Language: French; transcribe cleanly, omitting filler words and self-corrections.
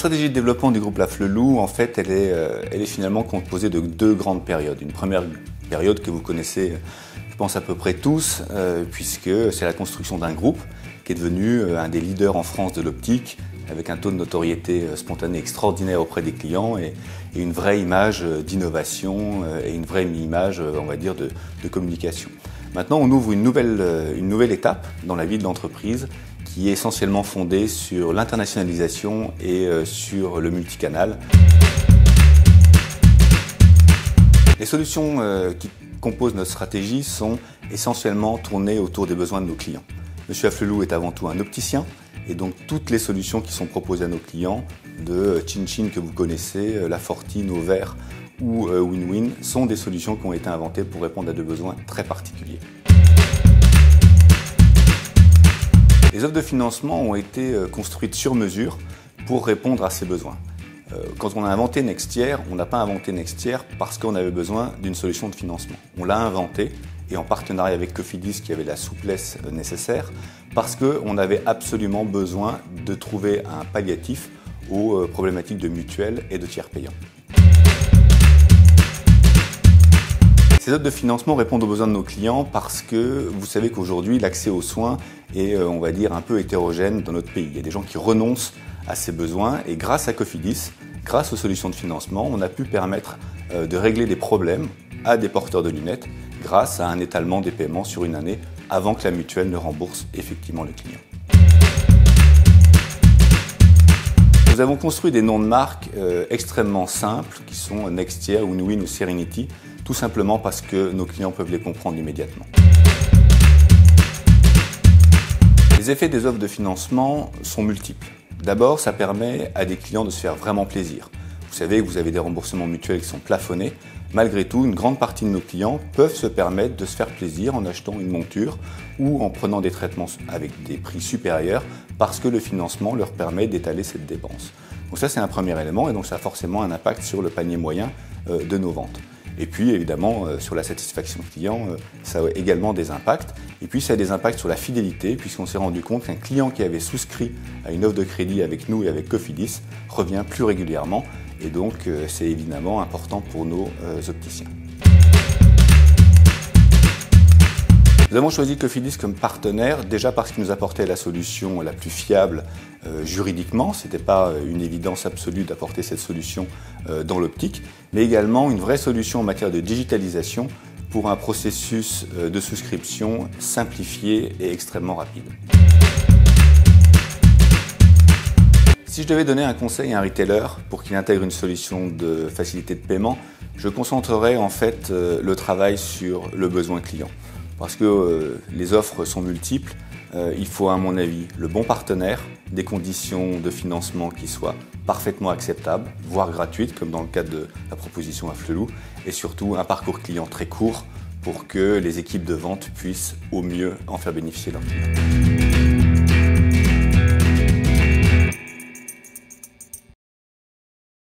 stratégie de développement du groupe Laflelou, en fait, elle est finalement composée de deux grandes périodes. Une première période que vous connaissez, je pense, à peu près tous, puisque c'est la construction d'un groupe qui est devenu un des leaders en France de l'optique, avec un taux de notoriété spontanée extraordinaire auprès des clients et une vraie image d'innovation et une vraie image, on va dire, de communication. Maintenant, on ouvre une nouvelle étape dans la vie de l'entreprise qui est essentiellement fondée sur l'internationalisation et sur le multicanal. Les solutions qui composent notre stratégie sont essentiellement tournées autour des besoins de nos clients. Monsieur Laflelou est avant tout un opticien et donc toutes les solutions qui sont proposées à nos clients, de Chin que vous connaissez, La Fortine, Auvert ou Win-Win, sont des solutions qui ont été inventées pour répondre à des besoins très particuliers. Les offres de financement ont été construites sur mesure pour répondre à ces besoins. Quand on a inventé Nextier, on n'a pas inventé Nextier parce qu'on avait besoin d'une solution de financement. On l'a inventé et en partenariat avec Cofidis qui avait la souplesse nécessaire parce qu'on avait absolument besoin de trouver un palliatif aux problématiques de mutuelles et de tiers payants. Ces offres de financement répondent aux besoins de nos clients parce que vous savez qu'aujourd'hui l'accès aux soins est, on va dire, un peu hétérogène dans notre pays. Il y a des gens qui renoncent à ces besoins et grâce à Cofidis, grâce aux solutions de financement, on a pu permettre de régler des problèmes à des porteurs de lunettes grâce à un étalement des paiements sur une année avant que la mutuelle ne rembourse effectivement le client. Nous avons construit des noms de marques extrêmement simples qui sont Nextier, Win-Win ou Serenity, tout simplement parce que nos clients peuvent les comprendre immédiatement. Les effets des offres de financement sont multiples. D'abord, ça permet à des clients de se faire vraiment plaisir. Vous savez que vous avez des remboursements mutuels qui sont plafonnés. Malgré tout, une grande partie de nos clients peuvent se permettre de se faire plaisir en achetant une monture ou en prenant des traitements avec des prix supérieurs parce que le financement leur permet d'étaler cette dépense. Donc ça, c'est un premier élément et donc ça a forcément un impact sur le panier moyen de nos ventes. Et puis évidemment, sur la satisfaction client, ça a également des impacts. Et puis ça a des impacts sur la fidélité, puisqu'on s'est rendu compte qu'un client qui avait souscrit à une offre de crédit avec nous et avec Cofidis revient plus régulièrement. Et donc c'est évidemment important pour nos opticiens. Nous avons choisi Cofidis comme partenaire, déjà parce qu'il nous apportait la solution la plus fiable juridiquement. Ce n'était pas une évidence absolue d'apporter cette solution dans l'optique, mais également une vraie solution en matière de digitalisation pour un processus de souscription simplifié et extrêmement rapide. Si je devais donner un conseil à un retailer pour qu'il intègre une solution de facilité de paiement, je concentrerais en fait le travail sur le besoin client. Parce que les offres sont multiples, il faut à mon avis le bon partenaire, des conditions de financement qui soient parfaitement acceptables, voire gratuites, comme dans le cadre de la proposition Laflelou, et surtout un parcours client très court pour que les équipes de vente puissent au mieux en faire bénéficier leurs clients.